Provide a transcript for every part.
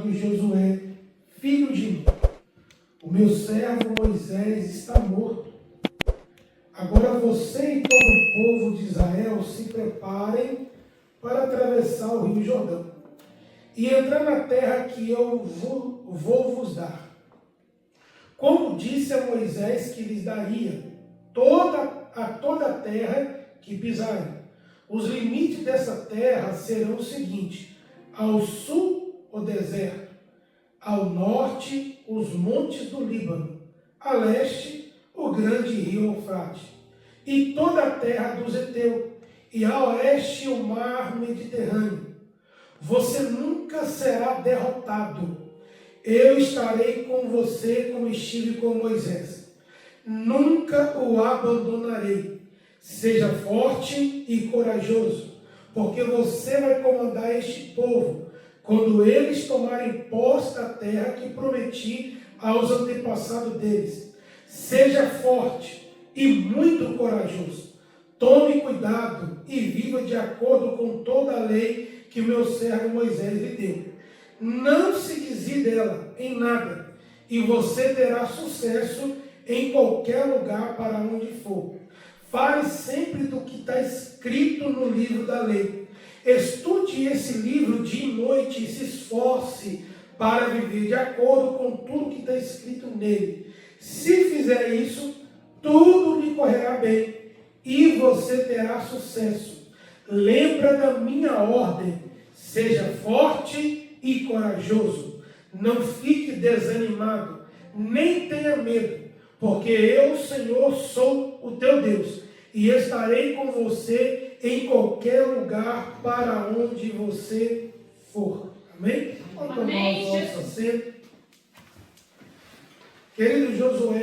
Josué, filho de Nun, o meu servo Moisés está morto. Agora você e todo o povo de Israel se preparem para atravessar o rio Jordão e entrar na terra que eu vou vos dar. Como disse a Moisés que lhes daria toda a terra que pisarem. Os limites dessa terra serão os seguintes: ao sul, o deserto; ao norte, os montes do Líbano; a leste, o grande rio Eufrates, e toda a terra dos heteus; e a oeste, o mar Mediterrâneo. Você nunca será derrotado. Eu estarei com você como estive com Moisés. Nunca o abandonarei. Seja forte e corajoso, porque você vai comandar este povo quando eles tomarem posse da terra que prometi aos antepassados deles. Seja forte e muito corajoso. Tome cuidado e viva de acordo com toda a lei que meu servo Moisés lhe deu. Não se desvie dela em nada, e você terá sucesso em qualquer lugar para onde for. Fale sempre do que está escrito no livro da lei. Estude esse livro dia e noite e se esforce para viver de acordo com tudo que está escrito nele. Se fizer isso, tudo lhe correrá bem e você terá sucesso. Lembra da minha ordem. Seja forte e corajoso. Não fique desanimado, nem tenha medo, porque eu, Senhor, sou o teu Deus, e estarei com você em qualquer lugar para onde você for. Amém? Vamos tomar o nosso assento. Querido Josué,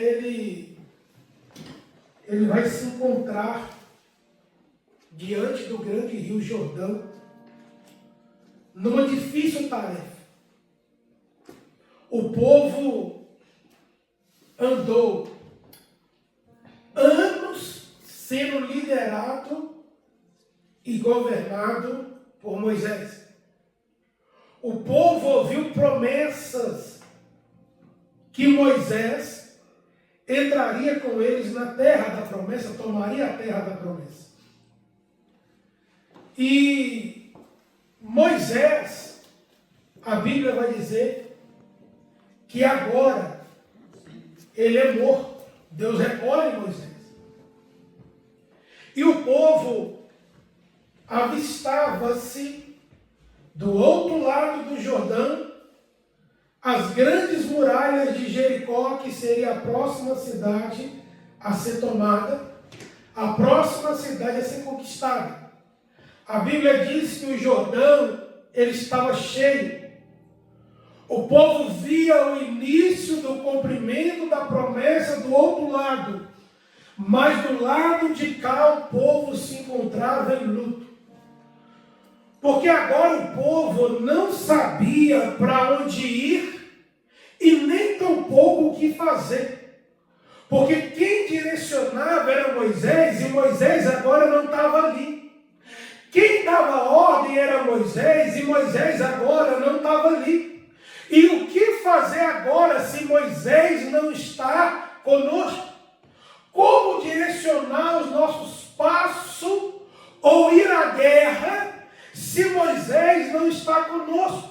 ele vai se encontrar diante do grande rio Jordão, numa difícil tarefa. O povo andou anos sendo liderado e governado por Moisés. O povo ouviu promessas que Moisés entraria com eles na terra da promessa, tomaria a terra da promessa. E Moisés, a Bíblia vai dizer que agora ele é morto. Deus recolhe Moisés. E o povo avistava-se do outro lado do Jordão as grandes muralhas de Jericó, que seria a próxima cidade a ser tomada, a próxima cidade a ser conquistada. A Bíblia diz que o Jordão ele estava cheio. O povo via o início do cumprimento da promessa do outro lado, mas do lado de cá o povo se encontrava em luto. Porque agora o povo não sabia para onde ir e nem tampouco o que fazer. Porque quem direcionava era Moisés, e Moisés agora não estava ali. Quem dava ordem era Moisés, e Moisés agora não estava ali. E o que fazer agora se Moisés não está conosco? Como direcionar os nossos passos ou ir à guerra se Moisés não está conosco?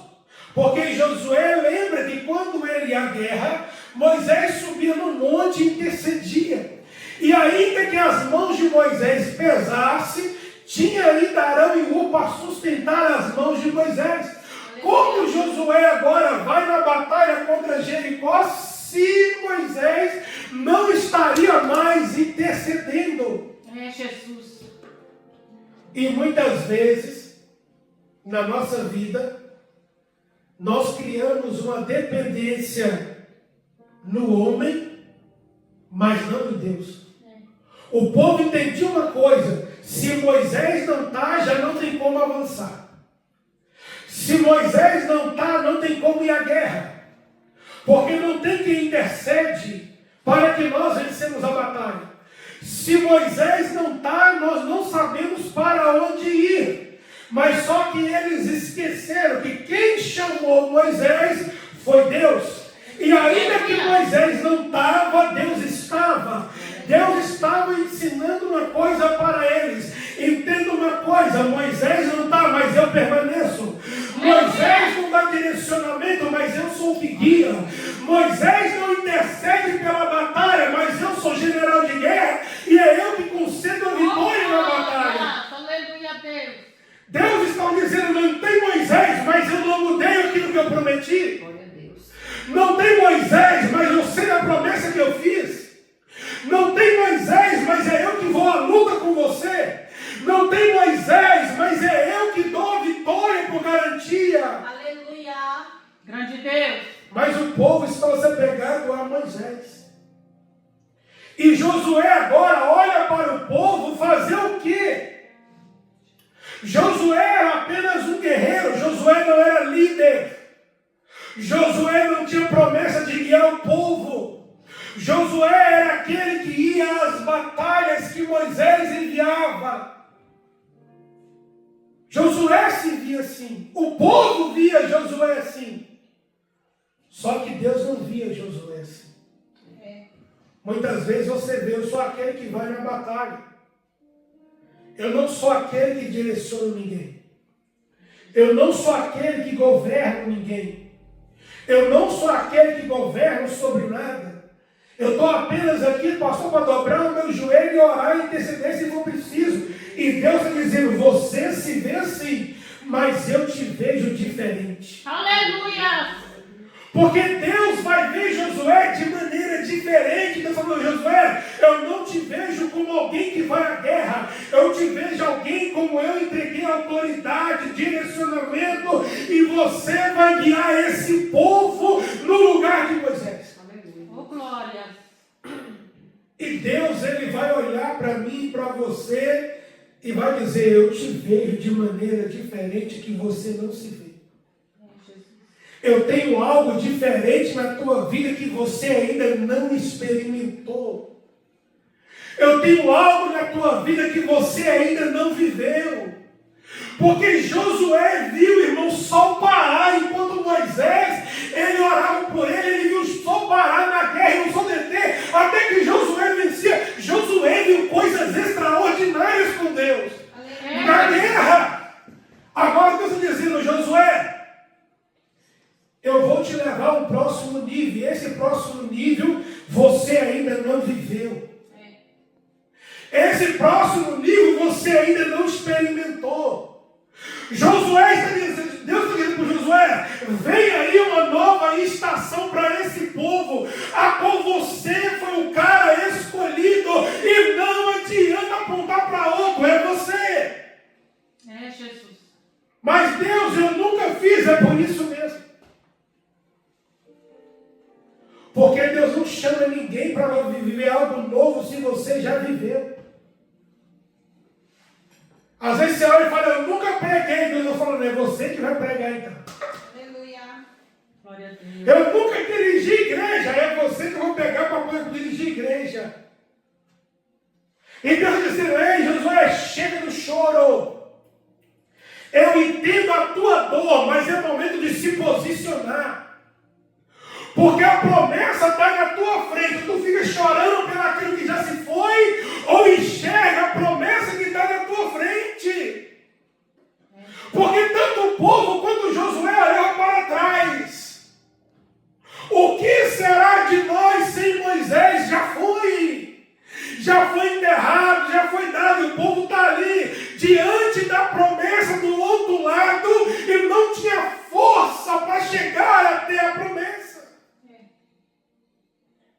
Porque Josué lembra que quando ele ia à guerra, Moisés subia no monte e intercedia. E ainda que as mãos de Moisés pesassem, tinha ainda Arão e Hur para sustentar as mãos de Moisés. Como Josué agora vai na batalha contra Jericó se Moisés não estaria mais intercedendo? É Jesus. E muitas vezes, na nossa vida, nós criamos uma dependência no homem, mas não em Deus. O povo entendia uma coisa: se Moisés não está, já não tem como avançar. Se Moisés não está, não tem como ir à guerra. Porque não tem quem intercede para que nós vencemos a batalha. Se Moisés não está, nós não sabemos para onde ir. Mas só que eles esqueceram que quem chamou Moisés foi Deus. E ainda que Moisés não estava, Deus estava. Deus estava ensinando uma coisa para eles. Entenda uma coisa, Moisés não está, mas eu permaneço. Moisés não dá direcionamento, mas eu sou o que guia. Moisés não intercede pela batalha, mas eu sou general de guerra e é eu que concedo a vitória na batalha. Aleluia, Deus. Deus está dizendo, não tem Moisés, mas eu não mudei aquilo que eu prometi. Glória a Deus. Não tem Moisés, mas eu sei a promessa que eu fiz. Não tem Moisés, mas é eu que vou à luta com você. Não tem Moisés, mas é eu que dou a vitória por garantia. Aleluia. Grande Deus. Mas o povo estava se apegado a Moisés. E Josué agora olha para o povo fazer o quê? Josué era apenas um guerreiro, Josué não era líder. Josué não tinha promessa de guiar o povo. Josué era aquele que ia às batalhas que Moisés enviava. Josué se via assim. O povo via Josué assim. Só que Deus não via Josué assim. Muitas vezes você vê, eu sou aquele que vai na batalha. Eu não sou aquele que direciona ninguém. Eu não sou aquele que governa ninguém. Eu não sou aquele que governa sobre nada. Eu estou apenas aqui, pastor, para dobrar o meu joelho e orar e interceder se for preciso. E Deus está dizendo, você se vê assim, mas eu te vejo diferente. Aleluia. Porque Deus vai ver Josué de maneira diferente. Deus falou, Josué, eu não te vejo como alguém que vai à guerra. Eu te vejo alguém como eu entreguei autoridade, direcionamento, e você vai guiar esse povo no lugar de Moisés. Oh, glória. E Deus, ele vai olhar para mim e para você e vai dizer, eu te vejo de maneira diferente que você não se vê. Eu tenho algo diferente na tua vida que você ainda não experimentou. Eu tenho algo na tua vida que você ainda não viveu. Porque Josué viu, irmão, o sol parar, enquanto Moisés, ele orava por ele viu o sol parar na guerra e o sol deter, até que Josué vencia. Josué viu coisas extraordinárias com Deus. Na guerra. Agora Deus está dizendo, Josué, eu vou te levar a um próximo nível. Esse próximo nível você ainda não viveu. Esse próximo nível você ainda não experimentou. Josué está dizendo, Deus está dizendo para Josué, vem aí uma nova estação para esse povo, a qual você foi o cara escolhido, e não adianta apontar para outro, é você. É, Jesus. Mas Deus, eu nunca fiz, é por isso mesmo. Porque Deus não chama ninguém para viver algo novo se você já viveu. Às vezes você olha e fala, eu nunca preguei. Deus está falando, é você que vai pregar então. Aleluia. Glória a Deus. Eu nunca dirigi igreja, é você que eu vou pegar para poder dirigir igreja. E Deus está dizendo, ei Josué, chega do choro. Eu entendo a tua dor, mas é momento de se posicionar. Porque a promessa está na tua frente. Tu fica chorando pelo aquilo que já se foi, ou enxerga a promessa que está na tua frente. Porque tanto o povo quanto Josué olharam para trás. O que será de nós sem Moisés? Já foi enterrado, já foi dado. O povo está ali, diante da promessa do outro lado, e não tinha força para chegar até a promessa.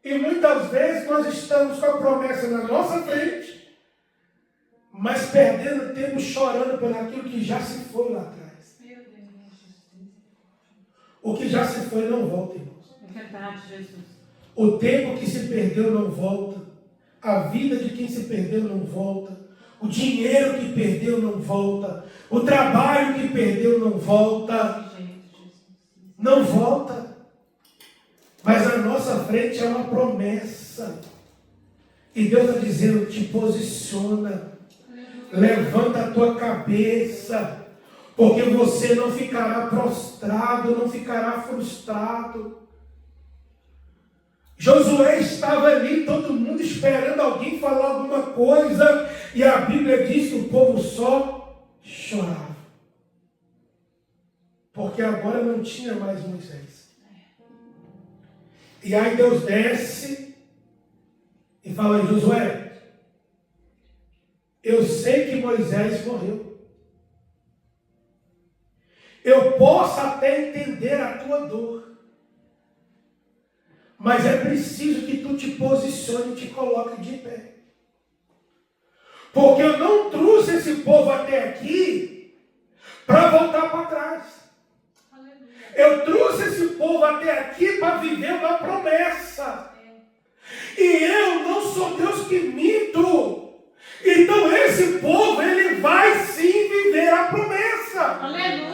E muitas vezes nós estamos com a promessa na nossa frente, mas perdendo tempo chorando por aquilo que já se foi lá atrás. O que já se foi não volta, irmãos. É verdade, Jesus. O tempo que se perdeu não volta. A vida de quem se perdeu não volta. O dinheiro que perdeu não volta. O trabalho que perdeu não volta. Não volta. Mas a nossa frente é uma promessa. E Deus está dizendo, te posiciona. Levanta a tua cabeça. Porque você não ficará prostrado, não ficará frustrado. Josué estava ali, todo mundo esperando alguém falar alguma coisa, e a Bíblia diz que o povo só chorava. Porque agora não tinha mais Moisés. E aí Deus desce e fala: Josué, eu sei que Moisés morreu. Eu posso até entender a tua dor. Mas é preciso que tu te posicione e te coloque de pé. Porque eu não trouxe esse povo até aqui para voltar para trás. Eu trouxe esse povo até aqui para viver uma promessa. E eu não sou Deus que minto. Então esse povo, ele vai sim viver a promessa. Aleluia.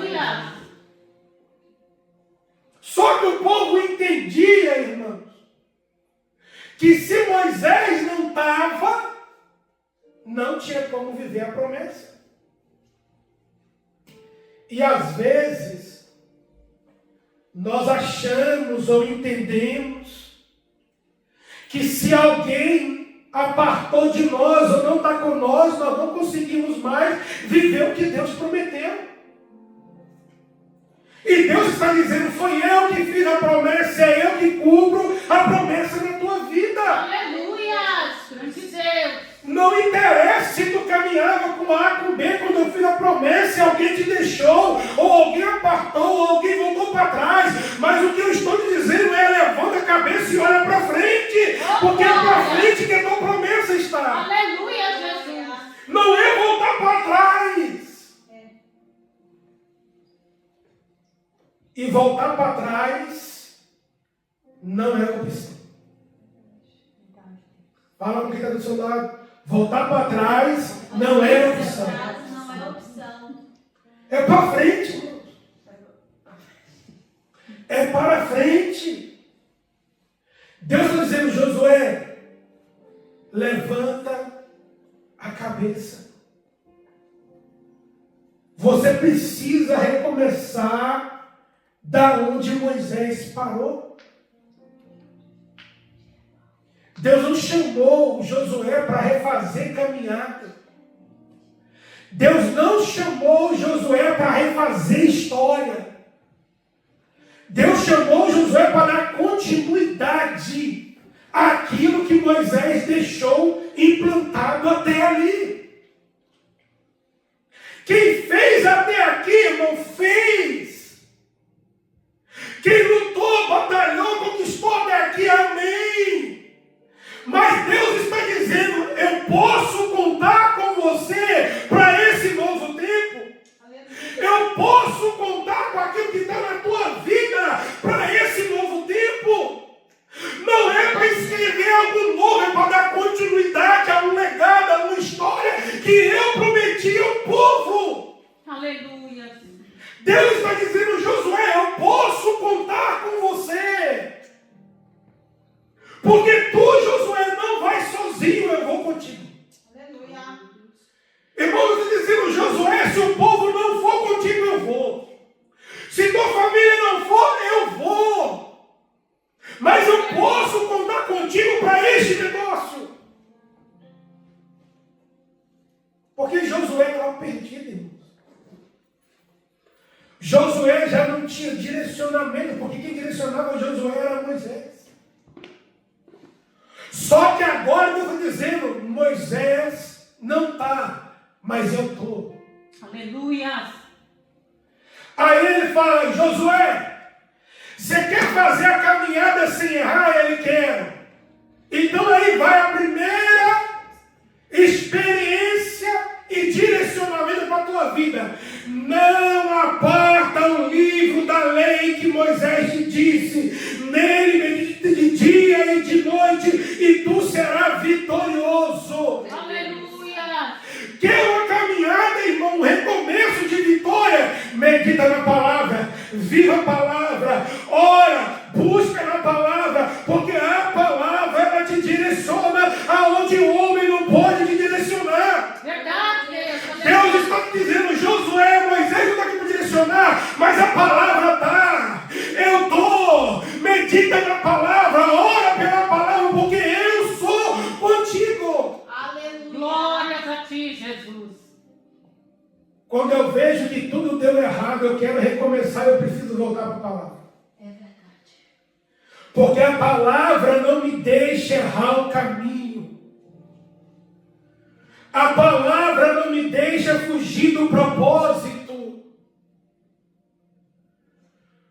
Só que o povo entendia, irmãos, que se Moisés não estava, não tinha como viver a promessa. E às vezes, nós achamos ou entendemos que se alguém apartou de nós ou não está com nós, nós não conseguimos mais viver o que Deus prometeu. E Deus está dizendo: foi eu que fiz a promessa, é eu que cumpro a promessa na tua vida. Aleluia! Grande Deus! Não interessa se tu caminhava com A, com B, quando eu fiz a promessa, alguém te deixou, ou alguém apartou, ou alguém voltou para trás. Mas o que eu estou te dizendo é: levanta a cabeça e olha para frente, porque é para frente que a tua promessa está. Aleluia, Jesus! Não é voltar para trás. E voltar para trás não é opção. Fala com quem está do seu lado. Voltar para trás não é opção. Não é opção. É para frente, irmãos. É para frente. Deus está dizendo: Josué, levanta a cabeça. Você precisa recomeçar da onde Moisés parou. Deus não chamou Josué para refazer caminhada. Deus não chamou Josué para refazer história. Deus chamou Josué para dar continuidade àquilo que Moisés deixou implantado até ali. Quem fez até aqui, irmão, fez. Quem lutou, batalhou, conquistou até aqui, amém. Mas Deus está dizendo: eu posso contar com você para esse novo tempo. Eu posso contar com aquilo que está na tua vida para esse novo tempo. Não é para escrever algo novo, é para dar continuidade a um legado, a uma história que eu prometi ao povo. Aleluia. Deus está dizendo: Josué, eu posso contar com você. Porque tu, Josué, não vai sozinho, eu vou contigo. Aleluia. Irmão, eu estou dizendo: Josué, se o povo não for contigo, eu vou. Se tua família não for, eu vou. Mas eu posso contar contigo para este negócio. Porque Josué estava perdido, irmão. Josué já não tinha direcionamento, porque quem direcionava Josué era Moisés. Só que agora Deus está dizendo: Moisés não está, mas eu estou. Aleluia. Aí ele fala: Josué, você quer fazer a caminhada sem errar? Ele quer. Então aí vai a primeira experiência e direcionamento para a tua vida. Não aparta o livro da lei que Moisés te disse. Nele medite de dia e de noite, e tu serás vitorioso. Aleluia. Quer uma caminhada, irmão, um recomeço de vitória? Medita na palavra, viva a palavra, ora, busca na palavra, porque a palavra ela te direciona aonde o homem não pode te direcionar. Verdade, Deus. Deus está te dizendo: Josué, Moisés não está aqui para medita na palavra, ora pela palavra, porque eu sou contigo. Aleluia. Glórias a ti, Jesus. Quando eu vejo que tudo deu errado, eu quero recomeçar, eu preciso voltar para a palavra. É verdade. Porque a palavra não me deixa errar o caminho. A palavra não me deixa fugir do propósito.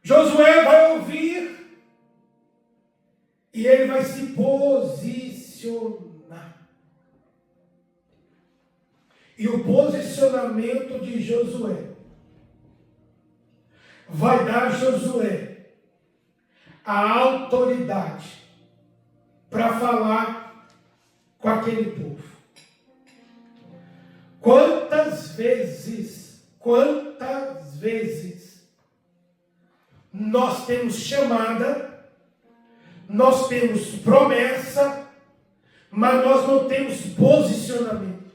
Josué vai ouvir e ele vai se posicionar. E o posicionamento de Josué vai dar a Josué a autoridade para falar com aquele povo. Quantas vezes nós temos chamada, nós temos promessa, mas nós não temos posicionamento.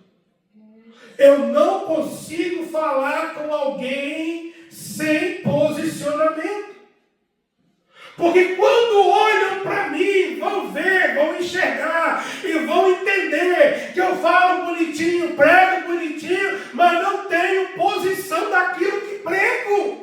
Eu não consigo falar com alguém sem posicionamento. Porque quando olham para mim, vão ver, vão enxergar e vão entender que eu falo bonitinho, prego bonitinho, mas não tenho posição daquilo que prego.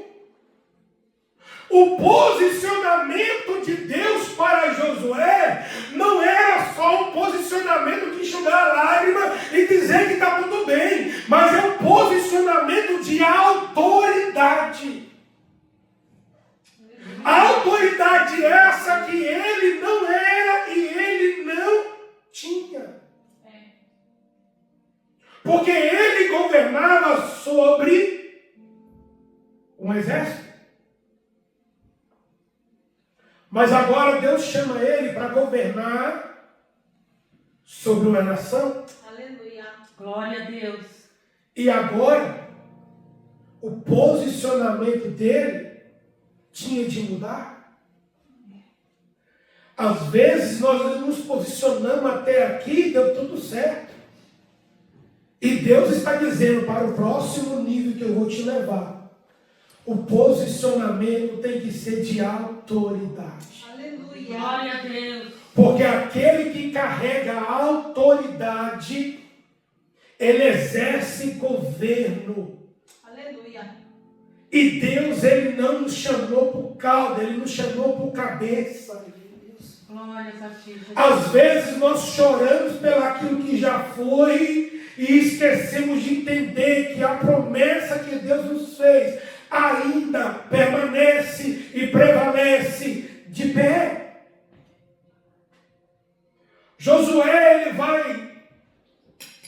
O posicionamento de Deus para Josué não era só um posicionamento de enxugar a lágrima e dizer que está tudo bem, mas é um posicionamento de autoridade. A autoridade essa que ele não era e ele não tinha. Porque ele governava sobre um exército. Mas agora Deus chama ele para governar sobre uma nação. Aleluia. Glória a Deus. E agora, o posicionamento dele tinha de mudar. Às vezes nós nos posicionamos até aqui, deu tudo certo. E Deus está dizendo para o próximo nível que eu vou te levar. O posicionamento tem que ser de autoridade. Aleluia. Glória a Deus. Porque aquele que carrega a autoridade, ele exerce governo. Aleluia. E Deus, ele não nos chamou por cauda, ele nos chamou por cabeça. Glórias a ti, Jesus. Às vezes nós choramos pelaquilo que já foi e esquecemos de entender que a promessa que Deus nos fez ainda permanece e prevalece de pé. Josué, ele vai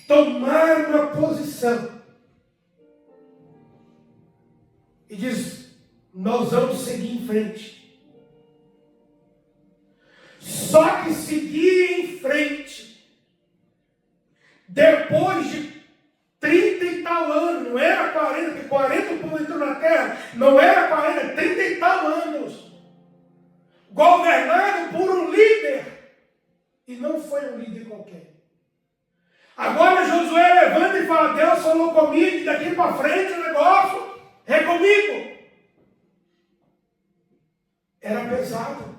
tomar uma posição e diz: nós vamos seguir em frente. Só que seguir em frente, depois de 30 e tal anos, não era 40, porque 40 o povo entrou na terra, não era 40, 30 e tal anos, governado por um líder, e não foi um líder qualquer. Agora Josué levanta e fala: Deus falou comigo, e daqui para frente o negócio é comigo. Era pesado.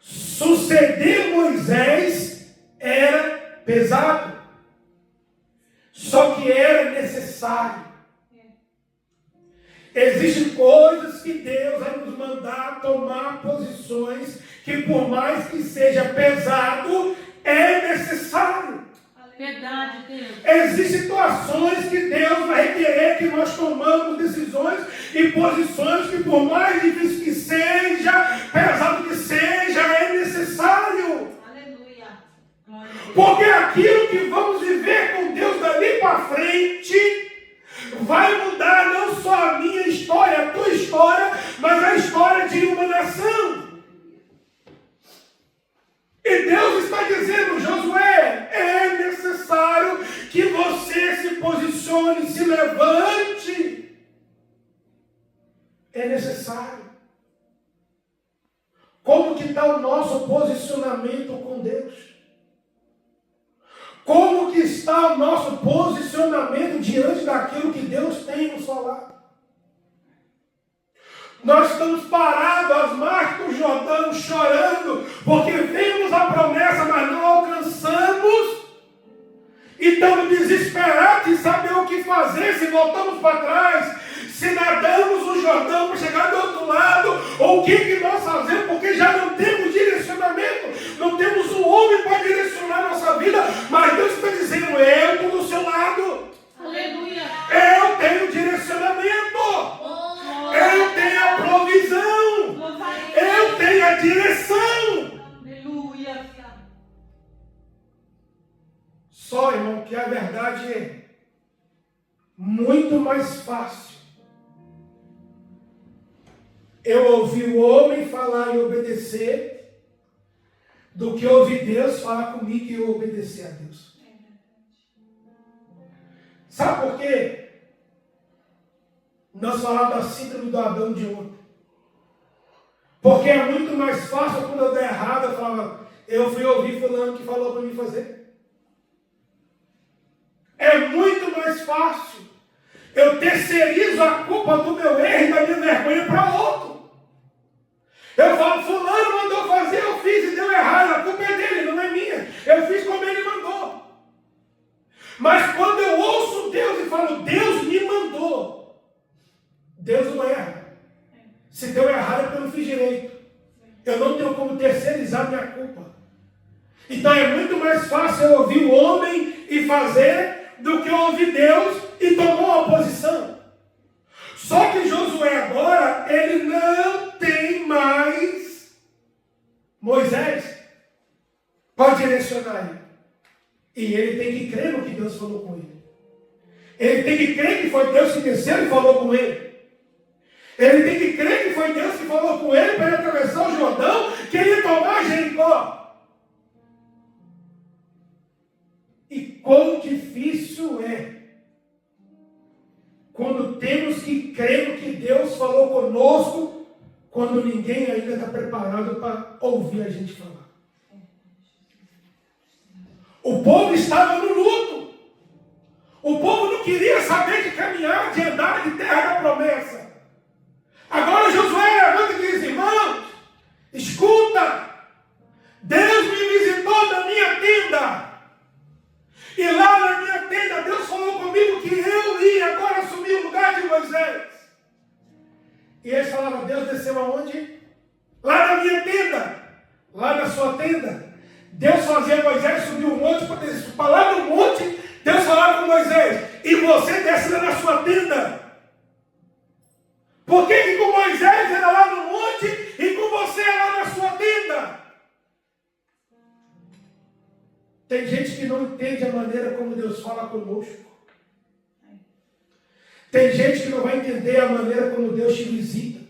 Suceder Moisés era pesado. Só que era necessário. Existem coisas que Deus vai nos mandar tomar posições que, por mais que seja pesado, é necessário. Verdade, Deus. Existem situações que Deus vai requerer que nós tomamos decisões e posições que, por mais difícil que seja, pesado que seja, é necessário. Aleluia. Glória a Deus. Porque aquilo que vamos viver com Deus dali para frente vai mudar não só a minha história, a tua história, mas a história de uma nação. E Deus está dizendo: Josué, é necessário que você se posicione, se levante. É necessário. Como que está o nosso posicionamento com Deus? Como que está o nosso posicionamento diante daquilo que Deus tem nos falado? Nós estamos parados às margens do Jordão Porque vemos a promessa, mas não alcançamos. E estamos desesperados em saber o que fazer, se voltamos para trás, se nadamos o Jordão para chegar do outro lado, ou o que nós fazemos, porque já não temos direcionamento, não temos um homem para direcionar a nossa vida, mas Deus está dizendo, eu estou do seu lado. Aleluia. Eu tenho direcionamento, eu tenho a provisão, eu tenho a direção. Aleluia. Só, irmão, que a verdade é muito mais fácil eu ouvir o homem falar e obedecer do que ouvir Deus falar comigo e eu obedecer a Deus. Sabe por quê? Nós falamos da síndrome do Adão de ontem. Porque é muito mais fácil quando eu der errado, eu falava, eu fui ouvir fulano que falou para mim fazer. É muito mais fácil eu terceirizo a culpa do meu erro e da minha vergonha para outro. Eu falo, fulano mandou fazer, eu fiz e deu errado, a culpa é dele, não é minha. Eu fiz como ele mandou. Mas quando eu ouço Deus e falo, Deus me mandou, Deus não erra. Se deu errado é porque eu não fiz direito. Eu não tenho como terceirizar minha culpa. Então é muito mais fácil eu ouvir o homem e fazer do que ouvir Deus e tomar uma posição. Só que Josué agora, ele não tem mais Moisés para direcionar ele. E ele tem que crer no que Deus falou com ele. Ele tem que crer que foi Deus que desceu e falou com ele. Ele tem que crer que foi Deus que falou com ele para ele atravessar o Jordão, que ele ia tomar Jericó. E quão difícil é quando temos que crer no que Deus falou conosco, quando ninguém ainda está preparado para ouvir a gente falar. O povo estava no luto. O povo não queria saber de caminhar, de andar, de terra da promessa. Agora Josué levanta e diz, irmãos, escuta, Deus me visitou na minha tenda. E lá na minha tenda, Deus falou comigo que eu ia agora assumir o lugar de Moisés. E eles falavam, Deus desceu aonde? Lá na minha tenda. Lá na sua tenda. Deus fazia Moisés subir o monte para lá no monte. Deus falava com Moisés, e você desce lá na sua tenda. Por que com Moisés era lá no monte e com você é lá na sua tenda? Tem gente que não entende a maneira como Deus fala conosco. Tem gente que não vai entender a maneira como Deus te visita.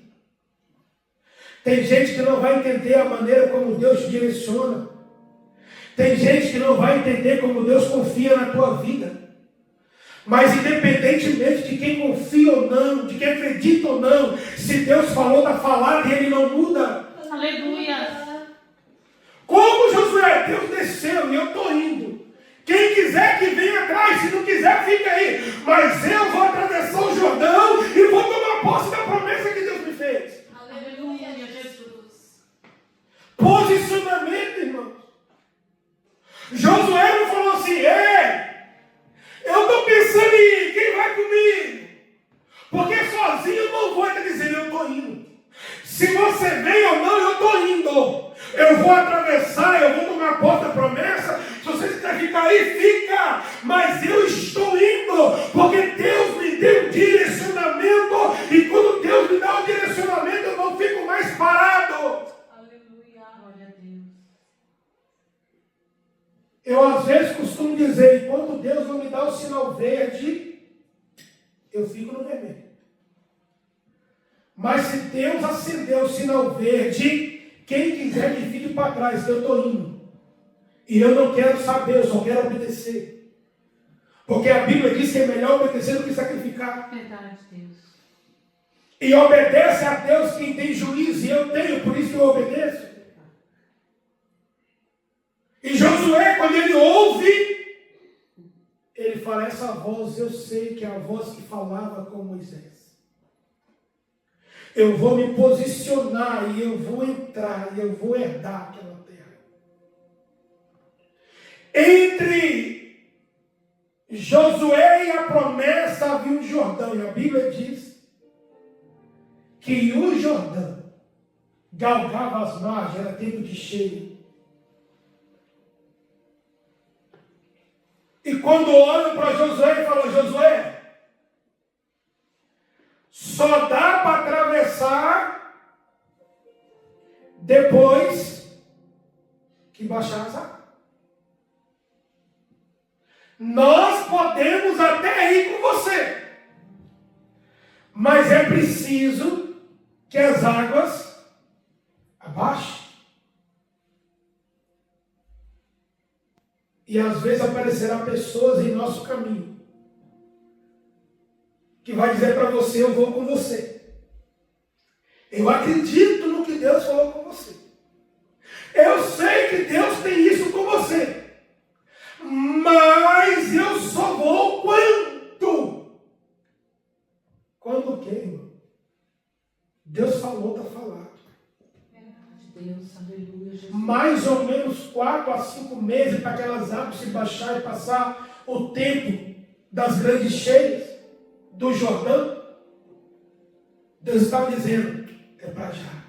Tem gente que não vai entender a maneira como Deus te direciona. Tem gente que não vai entender como Deus confia na tua vida. Mas independentemente de quem confia ou não, de quem acredita ou não, se Deus falou, está falado e ele não muda. Aleluia. Como Josué, Deus desceu e eu estou indo. Quem quiser que venha atrás, se não quiser, fica aí. Mas eu vou atravessar o Jordão e vou tomar posse da promessa que Deus me fez. Aleluia, Jesus. Posicionamento, irmãos. Josué não falou assim, ei, eu estou pensando em ir, quem vai comigo? Porque sozinho eu não vou, ele dizendo, eu estou indo. Se você vem ou não, eu estou indo. Eu vou atravessar, eu vou tomar posse da promessa. Se você quiser ficar aí, fica. Mas eu estou indo, porque Deus me deu direcionamento. E quando Deus me dá o direcionamento, eu não fico mais parado. Aleluia. Glória a Deus. Eu às vezes costumo dizer, enquanto Deus não me dá o sinal verde, eu fico no vermelho. Mas se Deus acendeu o sinal verde, quem quiser que fique para trás, eu estou indo. E eu não quero saber, eu só quero obedecer. Porque a Bíblia diz que é melhor obedecer do que sacrificar. Verdade, Deus. E obedece a Deus quem tem juízo, e eu tenho, por isso que eu obedeço. E Josué, quando ele ouve, ele fala, essa voz eu sei que é a voz que falava com Moisés. Eu vou me posicionar e eu vou entrar e eu vou herdar aquela terra. Entre Josué e a promessa havia um Jordão. E a Bíblia diz que o Jordão galgava as margens, era tempo de cheio. E quando olham para Josué e falam, Josué, só dá para atravessar depois que baixar as águas. Nós podemos até ir com você, mas é preciso que as águas abaixem. E às vezes aparecerão pessoas em nosso caminho que vai dizer para você, eu vou com você. Eu acredito no que Deus falou com você. Eu sei que Deus tem isso com você. Mas eu só vou quando? Quando o quê, irmão? Deus falou, está falado. Deus, aleluia, Jesus. Mais ou menos 4 a 5 meses para aquelas águas se baixar e passar o tempo das grandes cheias do Jordão. Deus estava dizendo, é para já.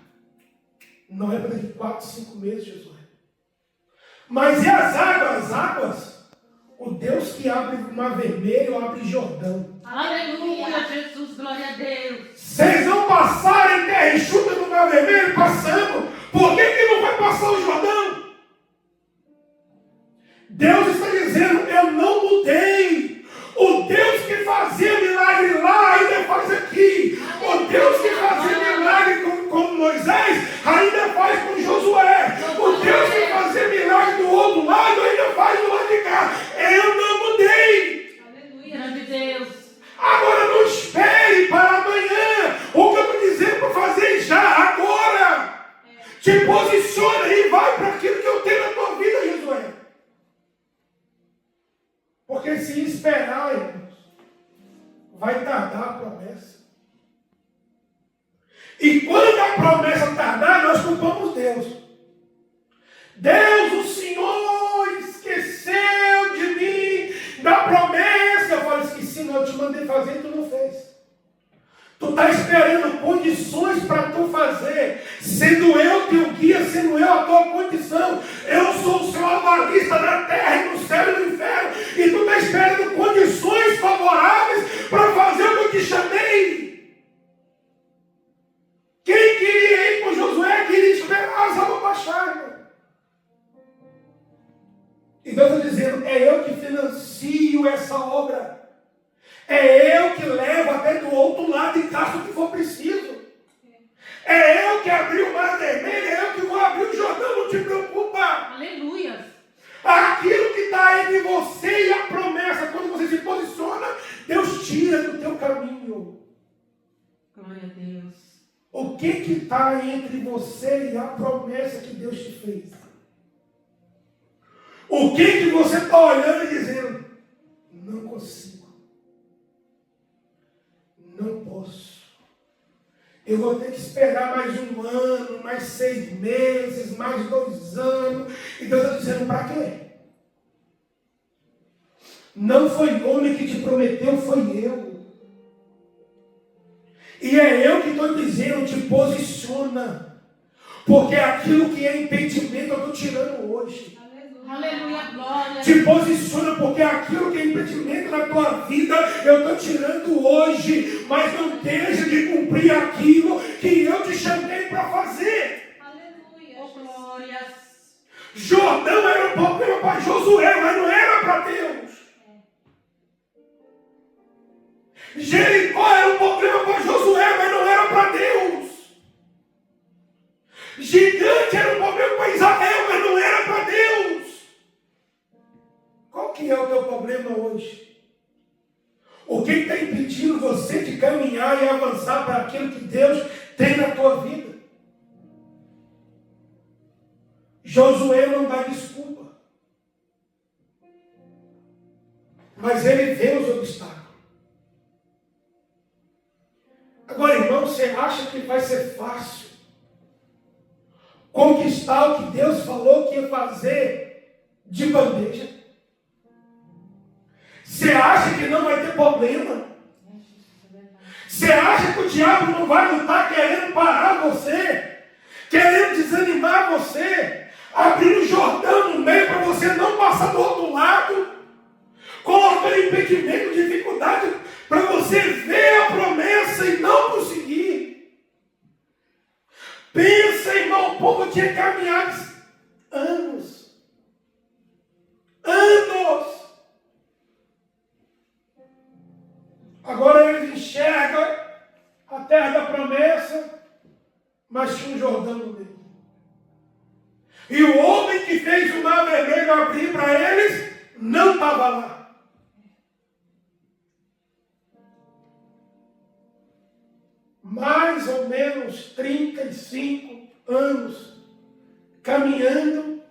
Não é para daqui 4, 5 meses, Jesus. Mas e as águas? As águas, o Deus que abre o mar vermelho, abre Jordão. Aleluia, Jesus, glória a Deus. Vocês vão passar em terra enxuta no mar vermelho, passando. Por que não vai passar o Jordão? Deus está dizendo, eu não mudei. O Deus que fazia milagre lá, ainda faz aqui. O Deus que fazia milagre com Moisés, ainda faz com Josué. O Deus que fazia milagre do outro lado, ainda faz do lado de cá. Eu não mudei. Aleluia. Grande Deus. Agora não espere para amanhã. O que eu estou dizendo para fazer já, agora. Te posiciona e vai para aquilo que eu tenho na tua vida, Josué. Porque se esperar, irmãos, vai tardar a promessa. E quando a promessa tardar, nós culpamos Deus. Deus, o Senhor esqueceu de mim, da promessa. Eu falo, esqueci, não, eu te mandei fazer e tu não fez. Tu está esperando condições para tu fazer, sendo eu teu guia, sendo eu a tua condição. Eu sou o seu avalista na terra e no céu e no inferno, e tu está esperando condições favoráveis para fazer o que eu te chamei. Quem queria ir com Josué queria esperar as águas baixarem. E Deus está dizendo, é eu que financio essa obra. É eu que levo até do outro lado e caço o que for preciso. É eu que abri o mar vermelho, é eu que vou abrir o Jordão, não te preocupa. Aleluia. Aquilo que está entre você e a promessa, quando você se posiciona, Deus tira do teu caminho. Glória a Deus. O que está entre você e a promessa que Deus te fez? O que você está olhando e dizendo, não consigo. Não posso. Eu vou ter que esperar mais 1 ano, mais 6 meses, mais 2 anos. E Deus está dizendo, para quê? Não foi homem que te prometeu, foi eu. E é eu que estou dizendo, te posiciona. Porque aquilo que é impedimento eu estou tirando hoje. Aleluia, glória. Te posiciona, porque aquilo que é impedimento na tua vida, eu estou tirando hoje, mas não deixa de cumprir aquilo que eu te chamei para fazer. Aleluia. Oh, glórias. Jordão era um problema para Josué, mas não era para Deus. Jericó era um problema para Josué, mas não era para Deus. Gigante era um problema para Israel, mas não era para Deus. Qual que é o teu problema hoje? O que está impedindo você de caminhar e avançar para aquilo que Deus tem na tua vida? Josué não dá desculpa. Mas ele vê os obstáculos. Agora, irmão, você acha que vai ser fácil conquistar o que Deus falou que ia fazer de bandeja? Você acha que não vai ter problema? Você acha que o diabo não vai lutar querendo parar você? Querendo desanimar você? Abrir o Jordão no meio para você não passar do outro lado? Colocando impedimento, dificuldade para você ver a promessa e não conseguir? Pensa, irmão, o povo tinha caminhado anos. Agora eles enxergam a terra da promessa, mas tinha um Jordão no meio. E o homem que fez o mar vermelho abrir para eles, não estava lá. Mais ou menos 35 anos caminhando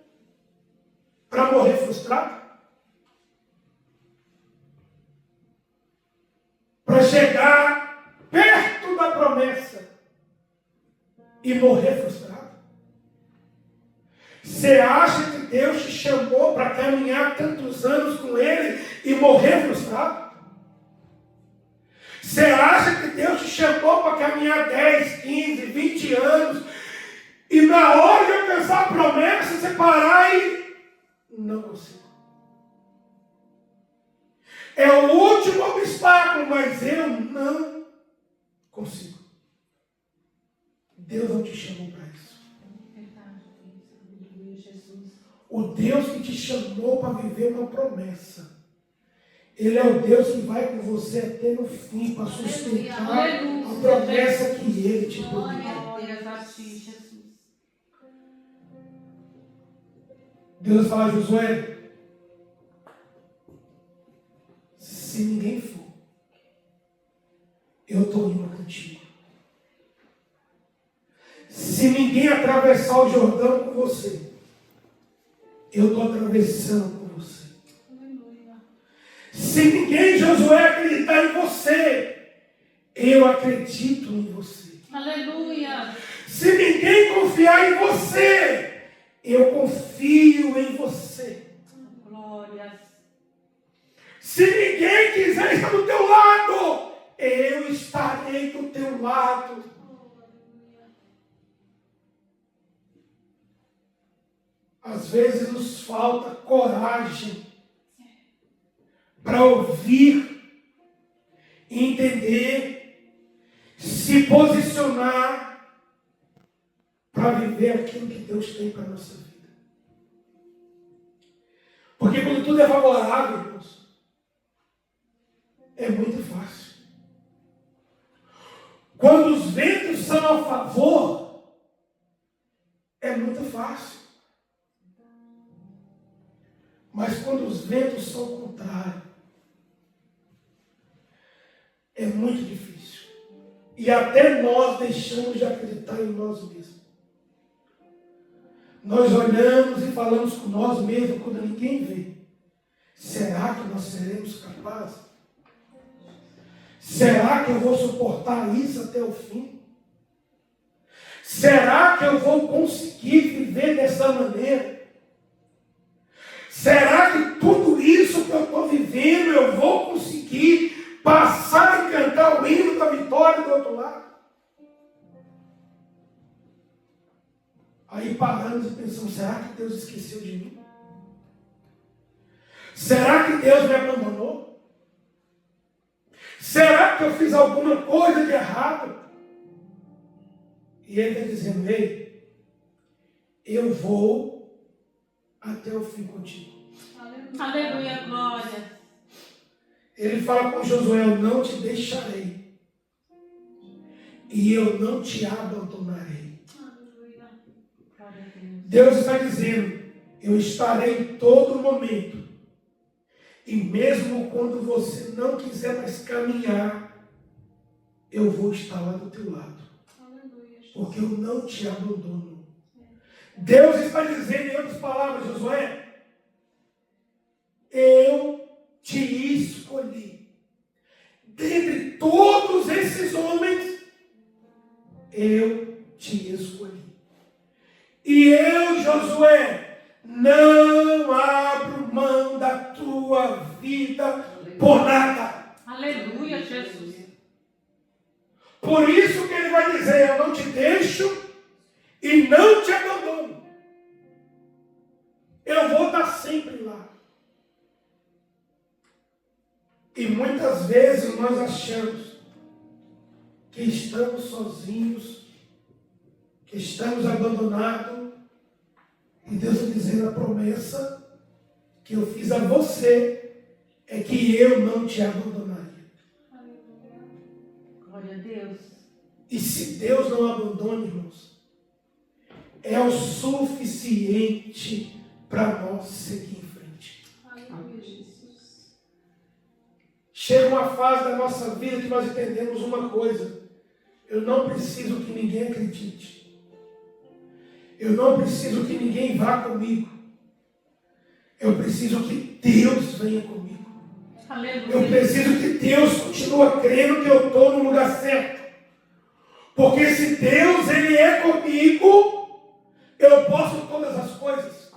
para morrer frustrado. Para chegar perto da promessa e morrer frustrado. Você acha que Deus te chamou para caminhar tantos anos com Ele e morrer frustrado? Você acha que Deus te chamou para caminhar 10, 15, 20 anos e na hora de alcançar a promessa você parar e não consigo? É o último obstáculo, mas eu não consigo. Deus não te chamou para isso. O Deus que te chamou para viver uma promessa, Ele é o Deus que vai com você até no fim para sustentar a promessa que Ele te prometeu. Deus fala a Josué: se ninguém for, eu estou indo contigo. Se ninguém atravessar o Jordão com você, eu estou atravessando com você. Se ninguém, Josué, acreditar em você, eu acredito em você. Aleluia. Se ninguém confiar em você, eu confio em você. Glórias. Se ninguém quiser estar do teu lado, eu estarei do teu lado. Às vezes nos falta coragem para ouvir, entender, se posicionar para viver aquilo que Deus tem para a nossa vida. Porque quando tudo é favorável, irmãos, é muito fácil. Quando os ventos são a favor, é muito fácil. Mas quando os ventos são o contrário, é muito difícil. E até nós deixamos de acreditar em nós mesmos. Nós olhamos e falamos com nós mesmos quando ninguém vê. Será que nós seremos capazes? Será que eu vou suportar isso até o fim? Será que eu vou conseguir viver dessa maneira? Será que tudo isso que eu estou vivendo eu vou conseguir passar e cantar o hino da vitória do outro lado? Aí paramos e pensamos: será que Deus esqueceu de mim? Será que Deus me abandonou? Será que eu fiz alguma coisa de errado? E Ele está dizendo: ei, eu vou até o fim contigo. Aleluia, glória. Ele fala com Josué: eu não te deixarei e eu não te abandonarei. Aleluia. Glória a Deus. Deus está dizendo: eu estarei em todo momento. E mesmo quando você não quiser mais caminhar, eu vou estar lá do teu lado. Aleluia. Porque eu não te abandono. Deus está dizendo, em outras palavras, Josué: eu te escolhi. Dentre todos esses homens, eu te escolhi. E eu, Josué, não vida por nada. Aleluia, Jesus. Por isso que ele vai dizer, eu não te deixo e não te abandono. Eu vou estar sempre lá. E muitas vezes nós achamos que estamos sozinhos, que estamos abandonados, e Deus está dizendo a promessa que eu fiz a você é que eu não te abandonaria. Glória a Deus. E se Deus não abandona, irmãos, é o suficiente para nós seguir em frente. Aleluia, Jesus. Chega uma fase da nossa vida que nós entendemos uma coisa: eu não preciso que ninguém acredite. Eu não preciso que ninguém vá comigo. Eu preciso que Deus venha comigo. Aleluia. Eu preciso que Deus continue crendo que eu estou no lugar certo. Porque se Deus ele é comigo, eu posso todas as coisas.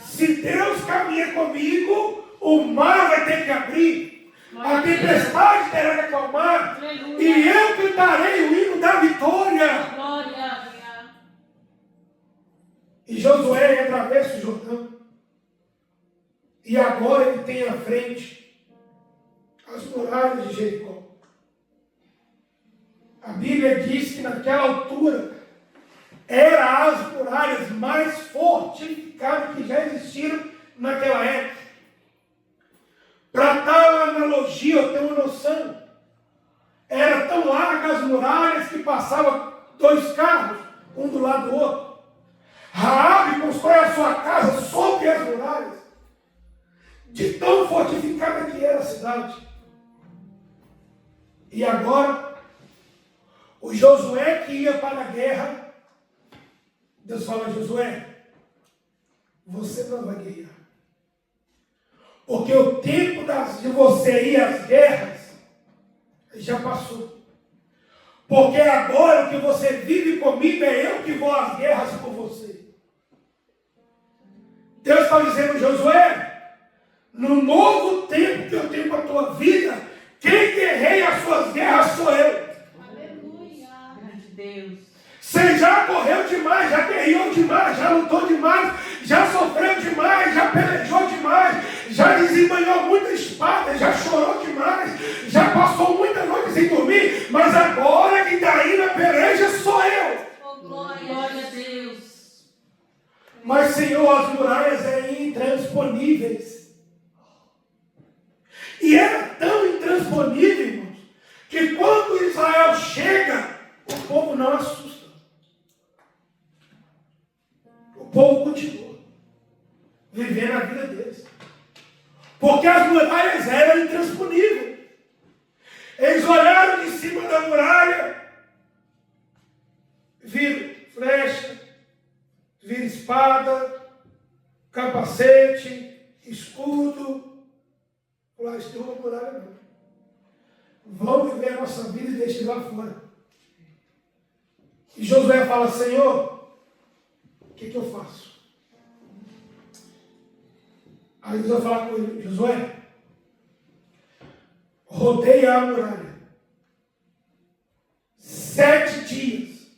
Se Deus caminha comigo, o mar vai ter que abrir. A tempestade terá que acalmar. Aleluia. E eu cantarei o hino da vitória. Glória. E Josué atravessa o Jordão. E agora ele tem à frente as muralhas de Jericó. A Bíblia diz que naquela altura eram as muralhas mais fortificadas que já existiram naquela época. Para tal analogia, eu tenho uma noção. Era tão largas as muralhas que passavam 2 carros, um do lado do outro. Raabe constrói a sua casa sobre as muralhas, de tão fortificada que era a cidade. E agora, o Josué que ia para a guerra, Deus fala a Josué, você não vai guerrear. Porque o tempo de você ir às guerras já passou. Porque agora o que você vive comigo é eu que vou às guerras por você. Deus está dizendo, Josué, no novo tempo que eu tenho para a tua vida, quem guerreia as suas guerras sou eu. Aleluia. Grande Deus. Você já correu demais, já guerreou demais, já lutou demais, já sofreu demais, já pelejou demais, já desembanhou muita espada, já chorou demais, já passou muitas noites sem dormir, mas agora quem está aí na peleja sou eu. Oh, glória. Glória a Deus. Mas, Senhor, as muralhas eram intransponíveis. E era tão intransponível, irmãos, que quando Israel chega, o povo não assusta. O povo continua vivendo a vida deles. Porque as muralhas eram intransponíveis. Eles olharam de cima da muralha, viram flecha, viram espada, capacete, escudo. Lá isso não é uma muralha não. Vamos viver a nossa vida e deixe lá fora. E Josué fala, Senhor, o que eu faço? Aí Deus vai falar com ele, Josué, rodeia a muralha 7 dias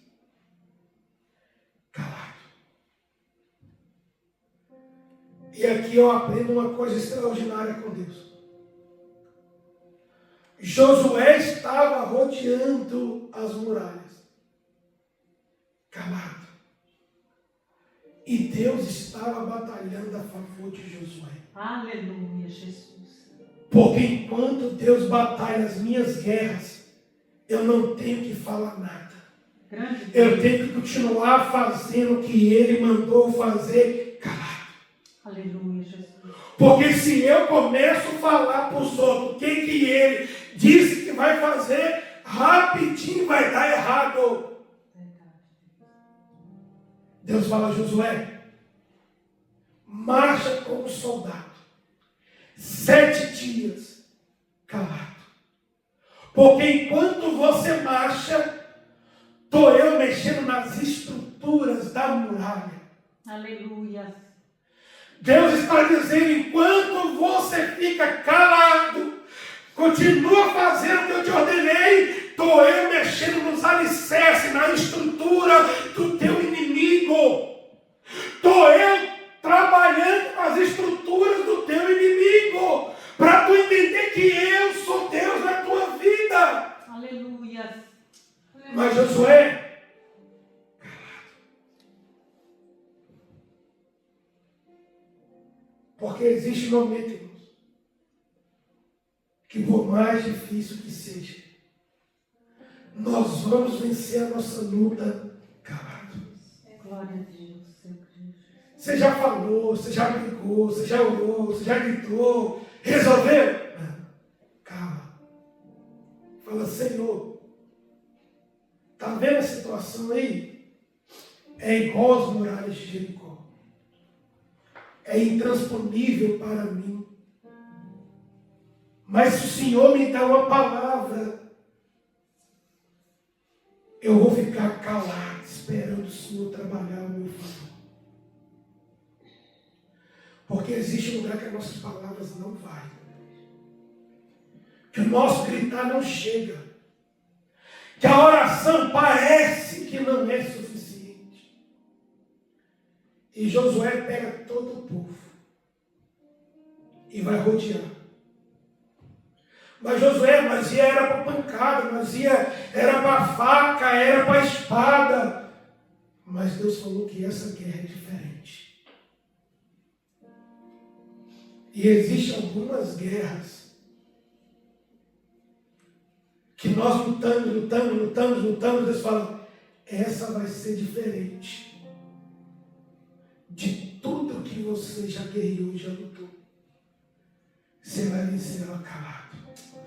calado. E aqui eu aprendo uma coisa extraordinária com Deus. Josué estava rodeando as muralhas calado. E Deus estava batalhando a favor de Josué. Aleluia, Jesus. Porque enquanto Deus batalha as minhas guerras, eu não tenho que falar nada. Grande Deus. Eu tenho que continuar fazendo o que Ele mandou fazer calado. Aleluia, Jesus. Porque se eu começo a falar para os outros o que Ele disse que vai fazer, rapidinho vai dar errado. Deus fala a Josué, marcha como soldado, 7 dias calado. Porque enquanto você marcha, estou eu mexendo nas estruturas da muralha. Aleluia. Deus está dizendo, enquanto você fica calado, continua fazendo o que eu te ordenei, estou eu mexendo nos alicerces, na estrutura do teu inimigo. Estou eu trabalhando com as estruturas do teu inimigo, para tu entender que eu sou Deus na tua vida. Aleluia. Mas Josué, porque existe um momento, irmãos, que por mais difícil que seja, nós vamos vencer a nossa luta calado. Glória a Deus, Senhor Cristo. Você já falou, você já brigou, você já orou, você já gritou, resolveu? Não. Cala. Fala, Senhor, está vendo a situação aí? É igual às muralhas de Jericó. É intransponível para mim. Mas se o Senhor me dá uma palavra, eu vou ficar calado, esperando o Senhor trabalhar ao meu favor. Porque existe um lugar que as nossas palavras não vão. Que o nosso gritar não chega. Que a oração parece que não é suficiente. E Josué pega todo o povo e vai rodear. Mas Josué, era para pancada, era para faca, era para espada. Mas Deus falou que essa guerra é diferente. E existem algumas guerras que nós lutamos, Deus fala, essa vai ser diferente de tudo que você já guerreou e já lutou. Você vai vencer ela calado.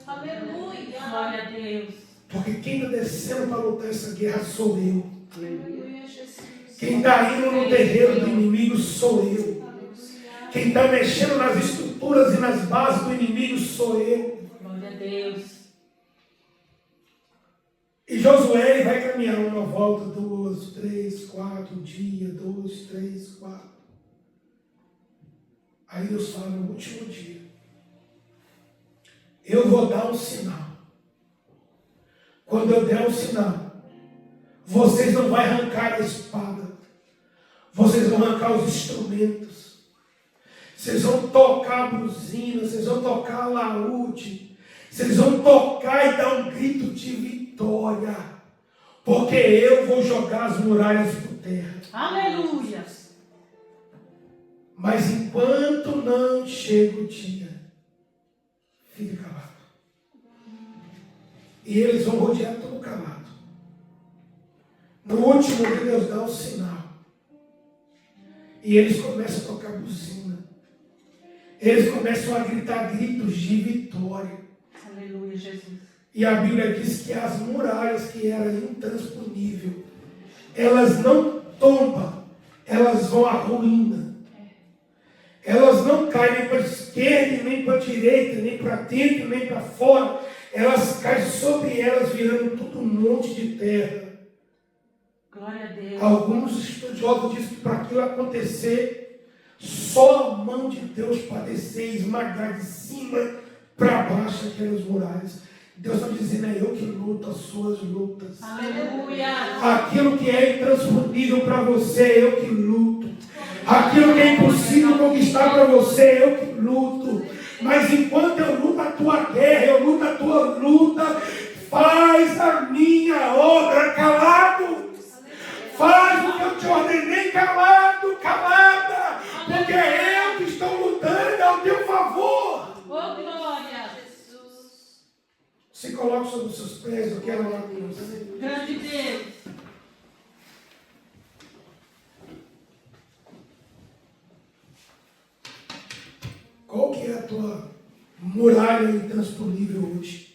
Aleluia. Glória a Deus. Porque quem está descendo para lutar essa guerra sou eu. Aleluia, Jesus. Quem está indo no terreiro do inimigo sou eu. Aleluia. Quem está mexendo nas estruturas e nas bases do inimigo sou eu. Glória a Deus. E Josué vai caminhar uma volta, 2, 3, 4, um dia, 2, 3, 4. Aí Deus fala no último dia, eu vou dar um sinal. Quando eu der um sinal, vocês não vão arrancar a espada, vocês vão arrancar os instrumentos, vocês vão tocar a buzina, vocês vão tocar a laúde, vocês vão tocar e dar um grito de vitória, porque eu vou jogar as muralhas por terra. Aleluia. Mas enquanto não chega o dia, fique calado. E eles vão rodear todo calado. No último dia, Deus dá um sinal. E eles começam a tocar buzina. Eles começam a gritar gritos de vitória. Aleluia, Jesus. E a Bíblia diz que as muralhas que eram intransponíveis, elas não tombam, elas vão à ruína. Elas não caem nem para a esquerda, nem para a direita, nem para dentro, nem para fora. Elas caem sobre elas, virando tudo um monte de terra. Glória a Deus. Alguns estudiosos dizem que para aquilo acontecer, só a mão de Deus para descer e esmagar de cima para baixo aquelas muralhas. Deus está dizendo, é eu que luto as suas lutas. Aleluia. Aquilo que é intransponível para você, é eu que luto. Aquilo que é impossível conquistar para você, é eu que luto. Mas enquanto eu luto a tua guerra, eu luto a tua luta, faz a minha obra calado. Faz o que eu te ordenei calado, calada. Porque é eu que estou lutando ao teu favor. Oh, glória. Jesus. Se coloque sobre os seus pés, eu quero orar com você. Grande Deus. Qual que é a tua muralha intransponível hoje?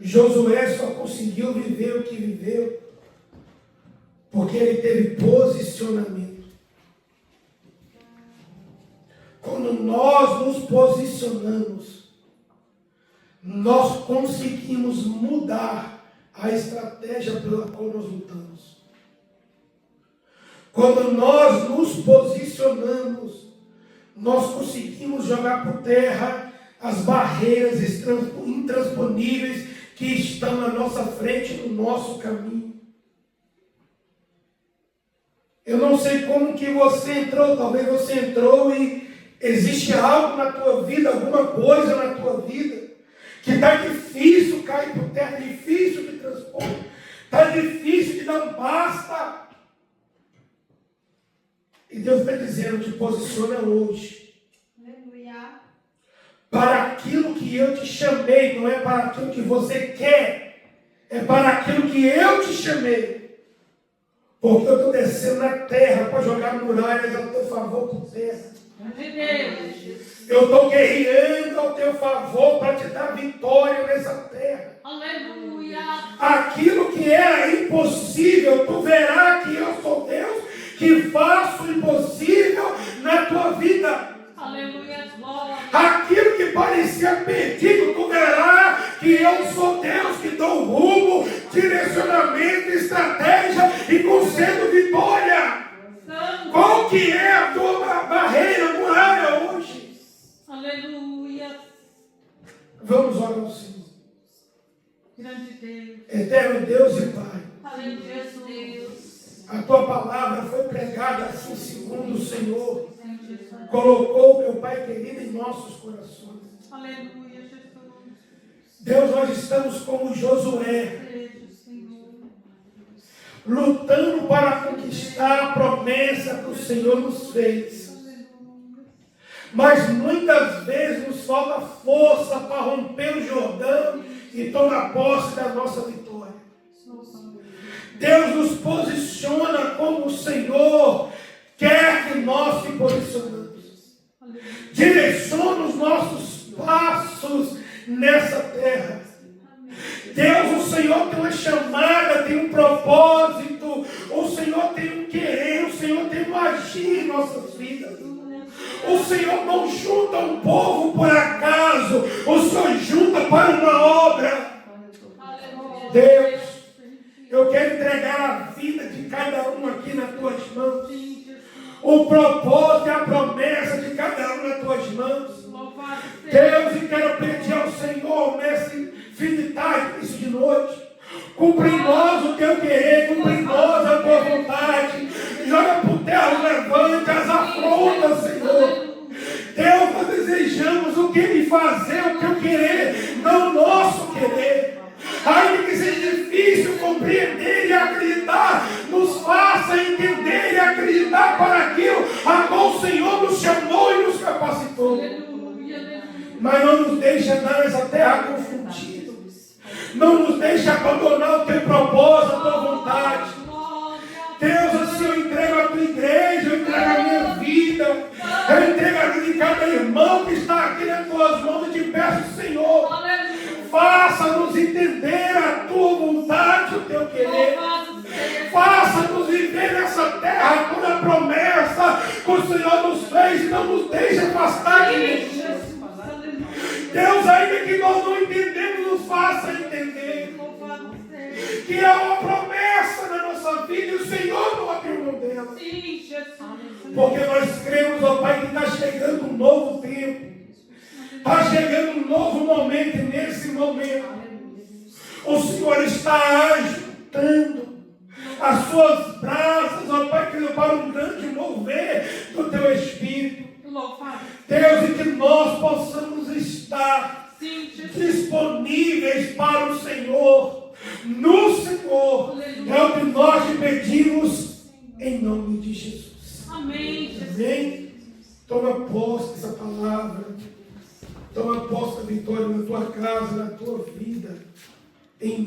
Josué só conseguiu viver o que viveu porque ele teve posicionamento. Quando nós nos posicionamos, nós conseguimos mudar a estratégia pela qual nós lutamos. Quando nós nos posicionamos, nós conseguimos jogar por terra as barreiras intransponíveis que estão na nossa frente, no nosso caminho. Eu não sei como que você entrou, talvez você entrou e existe algo na tua vida, alguma coisa na tua vida, que está difícil cair por terra, difícil de transpor, está difícil de dar um basta. E Deus está dizendo, te posiciona hoje. Aleluia. Para aquilo que eu te chamei, não é para aquilo que você quer, é para aquilo que eu te chamei. Porque eu estou descendo na terra para jogar muralhas ao teu favor por terra. De Deus. Eu estou guerreando ao teu favor para te dar vitória nessa terra. Aleluia. Aquilo que era impossível, tu verás que eu sou Deus, que faço o impossível na tua vida. Aleluia. Glória. Aquilo que parecia perdido, tu verás que eu sou Deus que dou rumo, direcionamento, estratégia e concedo vitória. Santo. Qual que é a tua barreira, muralha hoje? Aleluia. Vamos orar ao Senhor. Grande Deus. Eterno Deus e Pai, Aleluia, Jesus. a tua palavra foi pregada assim segundo o Senhor Senhor Jesus. colocou, meu Pai querido, em nossos corações. Aleluia, Jesus. Deus, nós estamos como Josué, Beijo, Senhor. lutando para conquistar a promessa que o Senhor nos fez. Mas muitas vezes nos falta força para romper o Jordão e tomar posse da nossa vitória. Deus nos posiciona como o Senhor quer que nós se posicionamos. Direciona os nossos passos nessa terra. Deus, o Senhor tem uma chamada, tem um propósito, o Senhor tem um querer, o Senhor tem um agir em nossas vidas. O Senhor não junta um povo por acaso, o Senhor junta para uma obra. Deus, eu quero entregar a vida de cada um aqui nas tuas mãos. O propósito e a promessa de cada um nas tuas mãos. Deus, e quero pedir ao Senhor, nesse fim de tarde, início de noite, cumpre em nós o teu querer, cumpre em nós a tua vontade. Joga por terra os levantes, as afrontas, Senhor. Deus, nós desejamos o que me fazer, o teu querer, não o nosso querer. Ainda que seja difícil compreender e acreditar, nos faça entender e acreditar para aquilo a qual o Senhor nos chamou e nos capacitou. Mas não nos deixe andar nessa terra confundido. Não nos deixe abandonar o teu propósito, a tua vontade. Deus, assim eu entrego a tua igreja, eu entrego a minha vida, eu entrego a vida de cada irmão que está aqui nas tuas mãos e te peço, Senhor, faça-nos entender a tua vontade, o teu querer. Faça-nos viver nessa terra toda a promessa que o Senhor nos fez e não nos deixe afastar de mim. Deus, ainda que nós não entendemos, nos faça entender que é uma promessa na nossa vida e o Senhor não abriu mão dela. Porque nós cremos, ó Pai, que está chegando um novo tempo. Está chegando um novo momento e nesse momento o Senhor está ajuntando as suas brasas, ó Pai, para um grande mover do teu Espírito. Deus, e que nós possamos estar disponíveis para o Senhor, no Senhor. É o que nós te pedimos em nome de Jesus. Amém, Jesus. Amém? Toma posse dessa palavra. Toma posse da vitória na tua casa, na tua vida. Em